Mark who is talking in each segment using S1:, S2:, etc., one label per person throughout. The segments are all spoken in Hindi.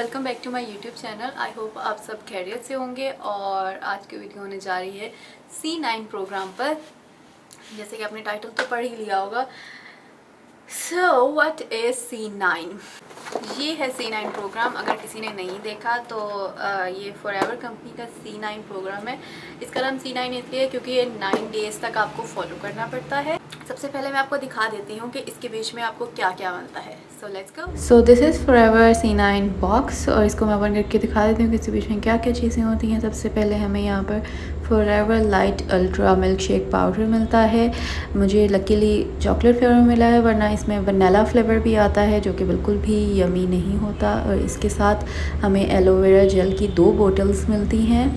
S1: Welcome back to my YouTube channel. I hope आप सब खैरियत से होंगे। और आज की वीडियो होने जा रही है C9 प्रोग्राम पर। जैसे कि आपने टाइटल तो पढ़ ही लिया होगा। So what is C9? ये है C9 प्रोग्राम। अगर किसी ने नहीं देखा तो ये फॉरएवर कंपनी का C9 प्रोग्राम है। इसका नाम C9 इसलिए क्योंकि ये 9 डेज तक आपको फॉलो करना पड़ता है। सबसे पहले मैं आपको दिखा देती हूँ कि इसके बीच में आपको क्या क्या मिलता है। So let's go. So this is forever C9 box और इसको मैं ओपन करके दिखा देती हूँ कि इसके बीच में क्या क्या चीज़ें होती हैं। सबसे पहले हमें यहाँ पर forever light ultra milk shake powder मिलता है। मुझे लकीली चॉकलेट फ्लेवर मिला है, वरना इसमें वनीला फ्लेवर भी आता है जो कि बिल्कुल भी यमी नहीं होता। और इसके साथ हमें एलोवेरा जेल की 2 बोतल्स मिलती हैं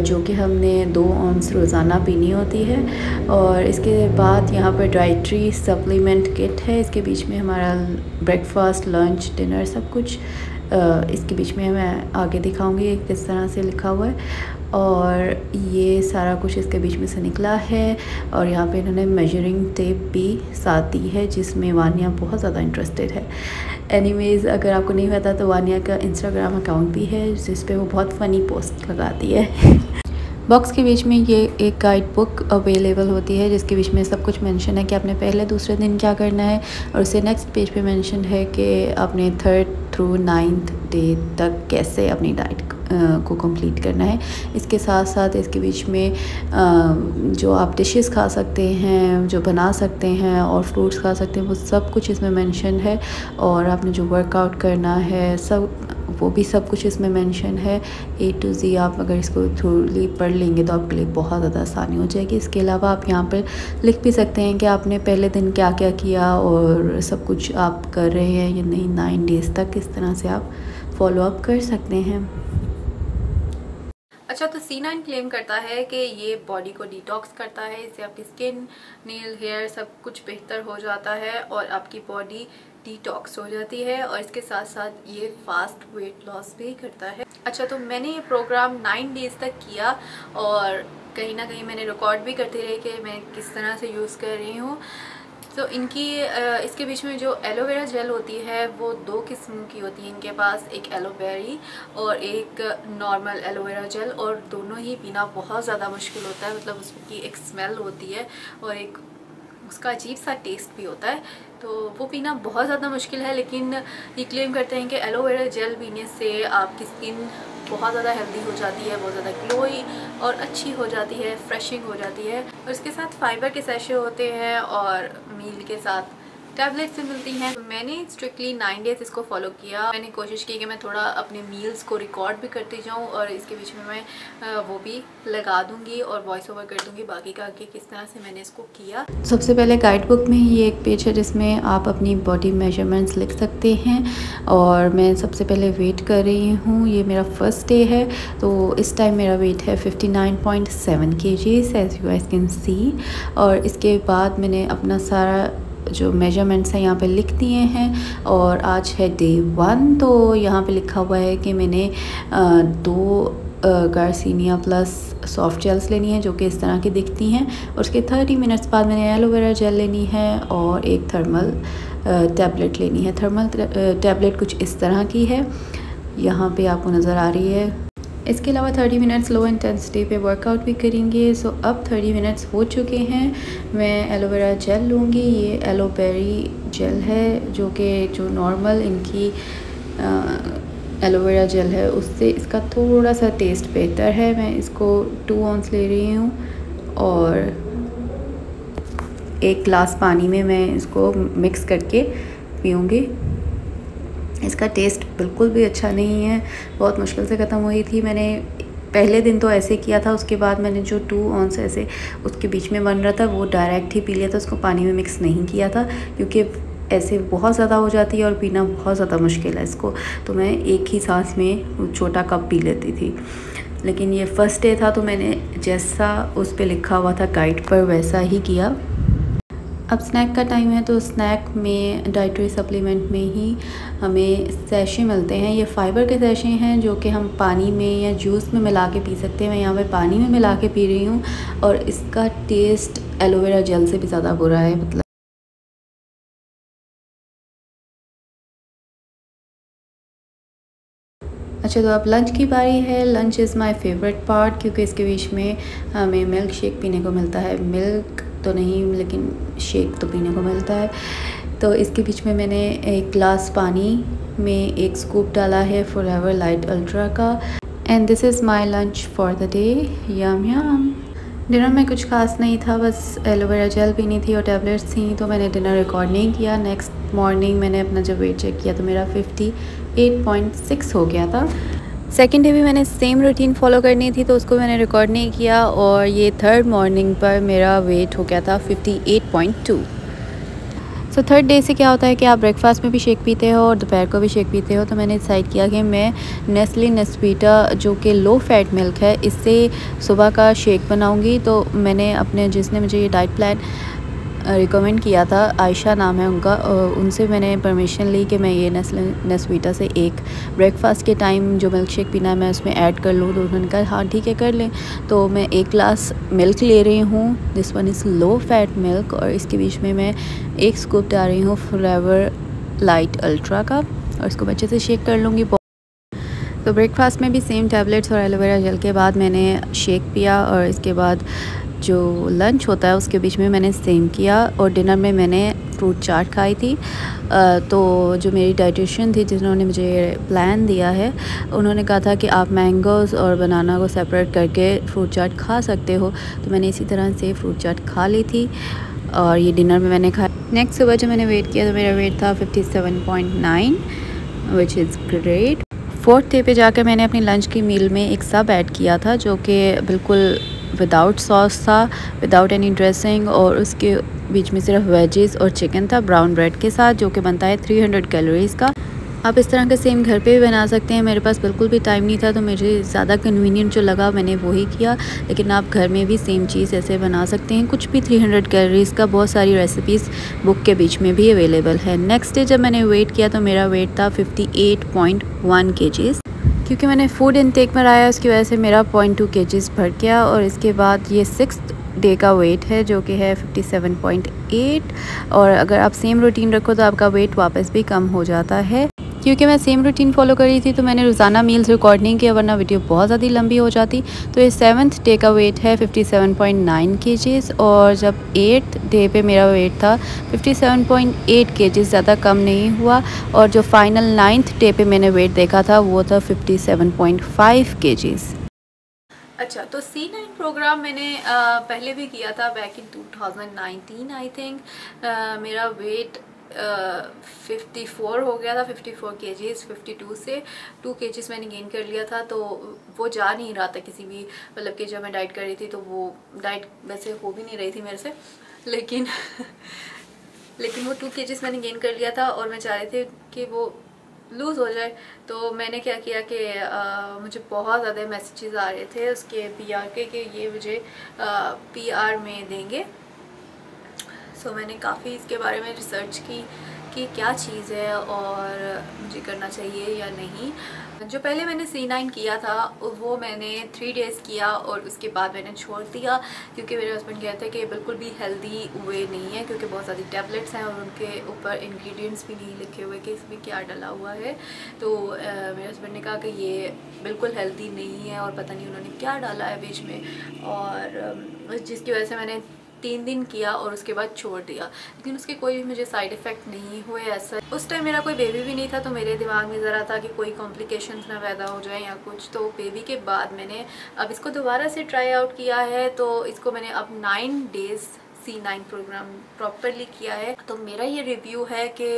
S1: जो कि हमने 2 ऑन्स रोज़ाना पीनी होती है। और इसके बाद यहाँ पर डाइट्री सप्लीमेंट किट है। इसके बीच में हमारा ब्रेकफास्ट, लंच, डिनर सब कुछ इसके बीच में मैं आगे दिखाऊंगी किस तरह से लिखा हुआ है। और ये सारा कुछ इसके बीच में से निकला है। और यहाँ पे इन्होंने मेजरिंग टेप भी साथ दी है जिसमें वानिया बहुत ज़्यादा इंटरेस्टेड है। एनीवेज़, अगर आपको नहीं पता तो वानिया का इंस्टाग्राम अकाउंट भी है जिस पे वो बहुत फ़नी पोस्ट लगाती है। बॉक्स के बीच में ये एक गाइड बुक अवेलेबल होती है जिसके बीच में सब कुछ मेंशन है कि आपने पहले दूसरे दिन क्या करना है। और उससे नेक्स्ट पेज पे मेंशन है कि आपने 3rd थ्रू 9th डे तक कैसे अपनी डाइट को कंप्लीट करना है। इसके साथ साथ इसके बीच में जो आप डिशेस खा सकते हैं, जो बना सकते हैं और फ्रूट्स खा सकते हैं, वो सब कुछ इसमें मेंशन है। और आपने जो वर्कआउट करना है वो भी सब कुछ इसमें मेंशन है A to Z। आप अगर इसको थोड़ी पढ़ लेंगे तो आपके लिए बहुत ज़्यादा आसानी हो जाएगी। इसके अलावा आप यहाँ पर लिख भी सकते हैं कि आपने पहले दिन क्या क्या किया और सब कुछ आप कर रहे हैं या नहीं। 9 डेज़ तक किस तरह से आप फॉलो अप कर सकते हैं। अच्छा, तो C9 क्लेम करता है कि ये बॉडी को डिटॉक्स करता है। इससे आपकी स्किन, नेल, हेयर सब कुछ बेहतर हो जाता है और आपकी बॉडी डिटॉक्स हो जाती है। और इसके साथ साथ ये फास्ट वेट लॉस भी करता है। अच्छा, तो मैंने ये प्रोग्राम 9 डेज़ तक किया और कहीं ना कहीं मैंने रिकॉर्ड भी करती रही कि मैं किस तरह से यूज़ कर रही हूँ। तो इनकी इसके बीच में जो एलोवेरा जेल होती है वो 2 किस्म की होती है इनके पास, एक एलोबेरी और एक नॉर्मल एलोवेरा जेल। और दोनों ही पीना बहुत ज़्यादा मुश्किल होता है। मतलब उसकी एक स्मेल होती है और एक उसका अजीब सा टेस्ट भी होता है, तो वो पीना बहुत ज़्यादा मुश्किल है। लेकिन ये क्लेम करते हैं कि एलोवेरा जेल पीने से आपकी स्किन बहुत ज़्यादा हेल्दी हो जाती है, बहुत ज़्यादा ग्लोई और अच्छी हो जाती है, फ्रेशिंग हो जाती है। और इसके साथ फाइबर के सैशे होते हैं और मील के साथ टैबलेट्स भी मिलती हैं। मैंने स्ट्रिक्टली 9 डेज़ इसको फॉलो किया। मैंने कोशिश की कि मैं थोड़ा अपने मील्स को रिकॉर्ड भी करती जाऊँ और इसके बीच में मैं वो भी लगा दूँगी और वॉइस ओवर कर दूँगी बाकी का कि किस तरह से मैंने इसको किया। सबसे पहले गाइड बुक में ही एक पेज है जिसमें आप अपनी बॉडी मेजरमेंट्स लिख सकते हैं। और मैं सबसे पहले वेट कर रही हूँ। ये मेरा फर्स्ट डे है तो इस टाइम मेरा वेट है 59.7 kg as you guys can see. और इसके बाद मैंने अपना सारा जो मेजरमेंट्स हैं यहाँ पे लिख दिए हैं। और आज है डे 1। तो यहाँ पे लिखा हुआ है कि मैंने 2 गार्सिनिया प्लस सॉफ्ट जेल्स लेनी है जो कि इस तरह की दिखती हैं। और उसके 30 मिनट्स बाद मैंने एलोवेरा जेल लेनी है और एक थर्मल टैबलेट लेनी है। थर्मल टैबलेट कुछ इस तरह की है, यहाँ पे आपको नज़र आ रही है। इसके अलावा 30 मिनट्स लो इंटेंसिटी पे वर्कआउट भी करेंगे। सो अब 30 मिनट्स हो चुके हैं। मैं एलोवेरा जेल लूँगी। ये एलोबेरी जेल है जो नॉर्मल इनकी एलोवेरा जेल है उससे इसका थोड़ा सा टेस्ट बेहतर है। मैं इसको 2 ऑन्स ले रही हूँ और 1 गिलास पानी में मैं इसको मिक्स करके पीऊँगी। इसका टेस्ट बिल्कुल भी अच्छा नहीं है, बहुत मुश्किल से ख़त्म हुई थी। मैंने पहले दिन तो ऐसे किया था, उसके बाद मैंने जो 2 ऑन्स ऐसे उसके बीच में बन रहा था वो डायरेक्ट ही पी लिया था, उसको पानी में मिक्स नहीं किया था क्योंकि ऐसे बहुत ज़्यादा हो जाती है और पीना बहुत ज़्यादा मुश्किल है इसको। तो मैं एक ही सांस में छोटा कप पी लेती थी। लेकिन ये फर्स्ट डे था तो मैंने जैसा उस पर लिखा हुआ था गाइड पर वैसा ही किया। अब स्नैक का टाइम है तो स्नैक में डाइटरी सप्लीमेंट में ही हमें सैशे मिलते हैं। ये फाइबर के सैशे हैं जो कि हम पानी में या जूस में मिला के पी सकते हैं। मैं यहाँ पे पानी में मिला के पी रही हूँ और इसका टेस्ट एलोवेरा जेल से भी ज़्यादा बुरा है। मतलब अच्छा, तो अब लंच की बारी है। Lunch is my favourite part क्योंकि इसके बीच में हमें मिल्क शेक पीने को मिलता है। मिल्क तो नहीं लेकिन शेक तो पीने को मिलता है। तो इसके बीच में मैंने एक गिलास पानी में एक स्कूप डाला है फॉरएवर लाइट अल्ट्रा का। And this is my lunch for the day. Yum yum. Dinner में कुछ खास नहीं था, बस एलोवेरा जेल पीनी थी और टैबलेट्स थी, तो मैंने डिनर रिकॉर्ड नहीं किया। नेक्स्ट मॉर्निंग मैंने अपना जब वेट चेक किया तो मेरा 58.6 हो गया था। सेकेंड डे भी मैंने सेम रूटीन फॉलो करनी थी तो उसको मैंने रिकॉर्ड नहीं किया और ये थर्ड मॉर्निंग पर मेरा वेट हो गया था 58.2। सो थर्ड डे से क्या होता है कि आप ब्रेकफास्ट में भी शेक पीते हो और दोपहर को भी शेक पीते हो। तो मैंने डिसाइड किया कि मैं नेस्ले नेस्वीटा जो कि लो फैट मिल्क है, इससे सुबह का शेक बनाऊंगी। तो मैंने अपने जिसने मुझे ये डाइट प्लान रिकमेंड किया था, आयशा नाम है उनका, उनसे मैंने परमिशन ली कि मैं ये नेस्ले नेस्वीटा से एक ब्रेकफास्ट के टाइम जो मिल्क शेक पीना है मैं उसमें ऐड कर लूँ। तो उन्होंने कहा हाँ ठीक है कर लें। तो मैं 1 ग्लास मिल्क ले रही हूँ, this one is low fat milk, और इसके बीच में मैं 1 स्कूप डाल रही हूँ फॉरएवर लाइट अल्ट्रा का और इसको अच्छे से शेक कर लूँगी। तो ब्रेकफास्ट में भी सेम टैबलेट्स और एलोवेरा जेल के बाद मैंने शेक पिया और इसके बाद जो लंच होता है उसके बीच में मैंने सेम किया। और डिनर में मैंने फ्रूट चाट खाई थी। तो जो मेरी डाइटिशियन थी जिन्होंने मुझे प्लान दिया है, उन्होंने कहा था कि आप मैंगोज़ और बनाना को सेपरेट करके फ्रूट चाट खा सकते हो। तो मैंने इसी तरह से फ्रूट चाट खा ली थी और ये डिनर में मैंने खाया। नेक्स्ट सुबह जब मैंने वेट किया तो मेरा वेट था 57.9 which is great. Fourth day पे जाकर मैंने अपनी लंच की मील में एक सब ऐड किया था जो कि बिल्कुल विदाउट सॉस था, विदाउट एनी ड्रेसिंग, और उसके बीच में सिर्फ वेजेस और चिकन था ब्राउन ब्रेड के साथ, जो कि बनता है 300 कैलोरीज़ का। आप इस तरह का सेम घर पे भी बना सकते हैं। मेरे पास बिल्कुल भी टाइम नहीं था तो मुझे ज़्यादा कन्वीनियंट जो लगा मैंने वही किया, लेकिन आप घर में भी सेम चीज़ ऐसे बना सकते हैं। कुछ भी 300 कैलोरीज़ का बहुत सारी रेसिपीज़ बुक के बीच में भी अवेलेबल है। नेक्स्ट डे जब मैंने वेट किया तो मेरा वेट था 58.1 kgs। क्योंकि मैंने फूड इनटेक में आया उसकी वजह से मेरा 0.2 kgs बढ़ गया। और इसके बाद ये 6th डे का वेट है जो कि है 57.8। और अगर आप सेम रूटीन रखो तो आपका वेट वापस भी कम हो जाता है। क्योंकि मैं सेम रूटीन फॉलो कर रही थी तो मैंने रोज़ाना मील्स रिकॉर्ड नहीं किया, वरना वीडियो बहुत ज़्यादा लंबी हो जाती। तो ये 7th डे का वेट है 57.9 kgs। और जब 8th डे पे मेरा वेट था 57.8 kgs, ज़्यादा कम नहीं हुआ। और जो फाइनल 9th डे पे मैंने वेट देखा था वो था 57.5 kgs। अच्छा, तो C9 प्रोग्राम मैंने पहले भी किया था बैक इन 2019 आई थिंक। मेरा वेट 54 हो गया था, 54 kgs। 52 से 2 kgs मैंने गेन कर लिया था। तो वो जा नहीं रहा था किसी भी, मतलब कि जब मैं डाइट कर रही थी तो वो डाइट वैसे हो भी नहीं रही थी मेरे से, लेकिन लेकिन वो 2 kgs मैंने गेन कर लिया था और मैं चाह रही थी कि वो लूज़ हो जाए। तो मैंने क्या किया कि मुझे बहुत ज़्यादा मैसेजेस आ रहे थे उसके PR के कि ये मुझे PR में देंगे। सो मैंने काफ़ी इसके बारे में रिसर्च की कि क्या चीज़ है और मुझे करना चाहिए या नहीं। जो पहले मैंने C9 किया था वो मैंने 3 डेज़ किया और उसके बाद मैंने छोड़ दिया, क्योंकि मेरे हस्बैंड कहते हैं कि बिल्कुल भी हेल्दी वे नहीं है, क्योंकि बहुत सारी टैबलेट्स हैं और उनके ऊपर इंग्रेडिएंट्स भी नहीं लिखे हुए कि इसमें क्या डला हुआ है। तो मेरे हस्बैंड ने कहा कि ये बिल्कुल हेल्दी नहीं है और पता नहीं उन्होंने क्या डाला है बीच में, और जिसकी वजह से मैंने 3 दिन किया और उसके बाद छोड़ दिया। लेकिन उसके कोई भी मुझे साइड इफ़ेक्ट नहीं हुए ऐसा। उस टाइम मेरा कोई बेबी भी नहीं था तो मेरे दिमाग में ज़रा था कि कोई कॉम्प्लिकेशंस ना पैदा हो जाए या कुछ। तो बेबी के बाद मैंने अब इसको दोबारा से ट्राई आउट किया है। तो इसको मैंने अब 9 डेज़ C9 प्रोग्राम प्रॉपरली किया है। तो मेरा ये रिव्यू है कि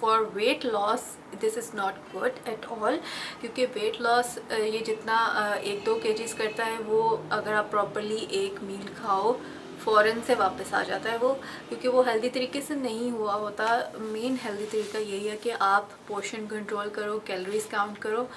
S1: for weight loss this is not good at all, क्योंकि वेट लॉस ये जितना 1-2 kgs करता है वो अगर आप प्रॉपरली एक मील खाओ फ़ौरन से वापस आ जाता है वो, क्योंकि वो हेल्दी तरीके से नहीं हुआ होता। मेन हेल्दी तरीका यही है कि आप पोर्शन कंट्रोल करो, कैलोरीज काउंट करो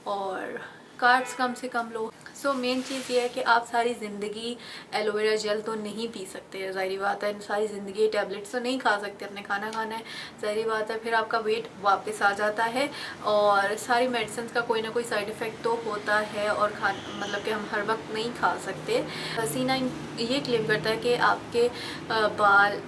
S1: और कार्ब्स कम से कम लो। सो मेन चीज़ ये है कि आप सारी ज़िंदगी एलोवेरा जेल तो नहीं पी सकते, ज़ाहिर बात है। सारी ज़िंदगी टैबलेट्स तो नहीं खा सकते, अपने खाना खाना है, ज़ाहिर बात है। फिर आपका वेट वापस आ जाता है और सारी मेडिसिन का कोई ना कोई साइड इफ़ेक्ट तो होता है और मतलब कि हम हर वक्त नहीं खा सकते। C9 ये क्लेम करता है कि आपके बाल,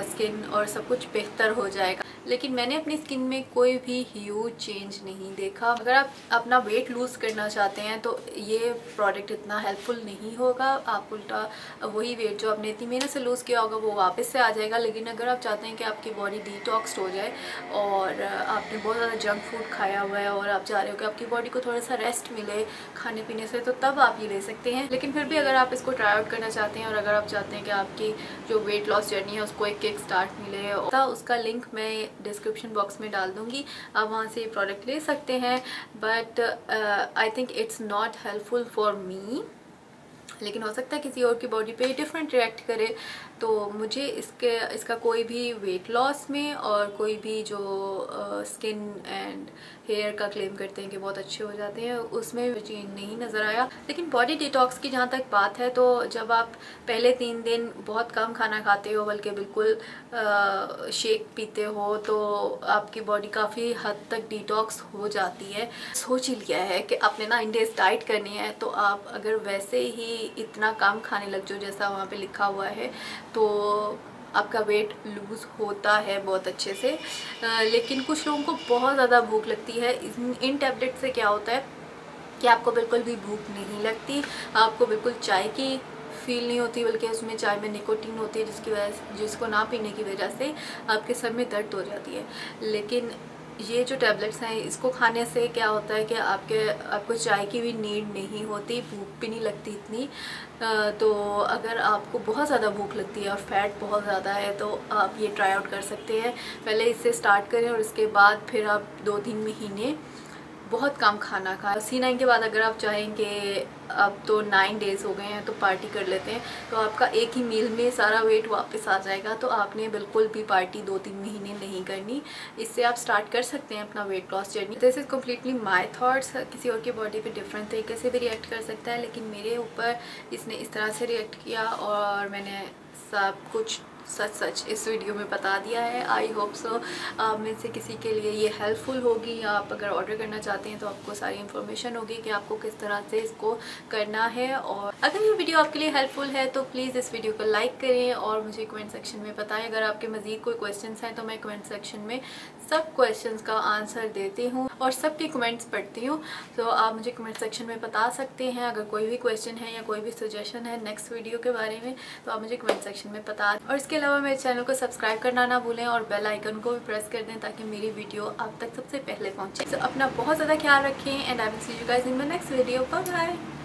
S1: स्किन और सब कुछ बेहतर हो जाएगा, लेकिन मैंने अपनी स्किन में कोई भी ह्यूज चेंज नहीं देखा। अगर आप अपना वेट लूज़ करना चाहते हैं तो ये प्रोडक्ट इतना हेल्पफुल नहीं होगा। आप उल्टा वही वेट जो आपने इतनी मेहनत से लूज़ किया होगा वो वापस से आ जाएगा। लेकिन अगर आप चाहते हैं कि आपकी बॉडी डिटॉक्स्ड हो जाए और आपने बहुत ज़्यादा जंक फूड खाया हुआ है और आप चाह रहे हो कि आपकी बॉडी को थोड़ा सा रेस्ट मिले खाने पीने से, तो तब आप ये ले सकते हैं। लेकिन फिर भी अगर आप इसको ट्राई आउट करना चाहते हैं और अगर आप चाहते हैं कि आपकी जो वेट लॉस जर्नी है उसको एक किक स्टार्ट मिले, तो उसका लिंक मैं डिस्क्रिप्शन बॉक्स में डाल दूंगी, आप वहाँ से ये प्रोडक्ट ले सकते हैं। But I think it's not helpful for me, लेकिन हो सकता है किसी और की बॉडी पे डिफरेंट रिएक्ट करे। तो मुझे इसका कोई भी वेट लॉस में और कोई भी जो स्किन एंड हेयर का क्लेम करते हैं कि बहुत अच्छे हो जाते हैं, उसमें चेंज नहीं नज़र आया। लेकिन बॉडी डिटॉक्स की जहाँ तक बात है, तो जब आप पहले 3 दिन बहुत कम खाना खाते हो, बल्कि बिल्कुल शेक पीते हो, तो आपकी बॉडी काफ़ी हद तक डिटॉक्स हो जाती है। सोच ही लिया है कि आपने ना इन डेज डाइट करनी है, तो आप अगर वैसे ही इतना कम खाने लग जाओ जैसा वहाँ पे लिखा हुआ है, तो आपका वेट लूज़ होता है बहुत अच्छे से। लेकिन कुछ लोगों को बहुत ज़्यादा भूख लगती है। इन टैबलेट से क्या होता है कि आपको बिल्कुल भी भूख नहीं लगती, आपको बिल्कुल चाय की फील नहीं होती, बल्कि उसमें चाय में निकोटीन होती है जिसको ना पीने की वजह से आपके सर में दर्द हो जाती है। लेकिन ये जो टैबलेट्स हैं, इसको खाने से क्या होता है कि आपको चाय की भी नीड नहीं होती, भूख भी नहीं लगती इतनी। तो अगर आपको बहुत ज़्यादा भूख लगती है और फैट बहुत ज़्यादा है, तो आप ये ट्राई आउट कर सकते हैं। पहले इससे स्टार्ट करें और उसके बाद फिर आप 2-3 महीने बहुत कम खाना खाएं। C9 के बाद अगर आप चाहें कि अब तो 9 डेज़ हो गए हैं तो पार्टी कर लेते हैं, तो आपका एक ही मील में सारा वेट वापस आ जाएगा। तो आपने बिल्कुल भी पार्टी 2-3 महीने नहीं करनी। इससे आप स्टार्ट कर सकते हैं अपना weight loss journey. This is completely my thoughts. किसी और की बॉडी पे डिफरेंट तरीके से भी रिएक्ट कर सकता है, लेकिन मेरे ऊपर इसने इस तरह से रिएक्ट किया और मैंने सब कुछ सच इस वीडियो में बता दिया है। आई होप सो आप में से किसी के लिए ये हेल्पफुल होगी, या आप अगर ऑर्डर करना चाहते हैं तो आपको सारी इन्फॉर्मेशन होगी कि आपको किस तरह से इसको करना है। और अगर ये वीडियो आपके लिए हेल्पफुल है तो प्लीज़ इस वीडियो को लाइक करें और मुझे कमेंट सेक्शन में बताएं। अगर आपके मज़ीद कोई क्वेश्चंस हैं तो मैं कमेंट सेक्शन में सब क्वेश्चंस का आंसर देती हूँ और सबके कमेंट्स पढ़ती हूँ, तो आप मुझे कमेंट सेक्शन में बता सकते हैं। अगर कोई भी क्वेश्चन है या कोई भी सजेशन है नेक्स्ट वीडियो के बारे में, तो आप मुझे कमेंट सेक्शन में बता दें। और इसके अलावा मेरे चैनल को सब्सक्राइब करना ना भूलें और बेल आइकन को भी प्रेस कर दें ताकि मेरी वीडियो आप तक सबसे पहले पहुँचे। तो अपना बहुत ज़्यादा ख्याल रखें and I will see you guys in my next video. Bye bye.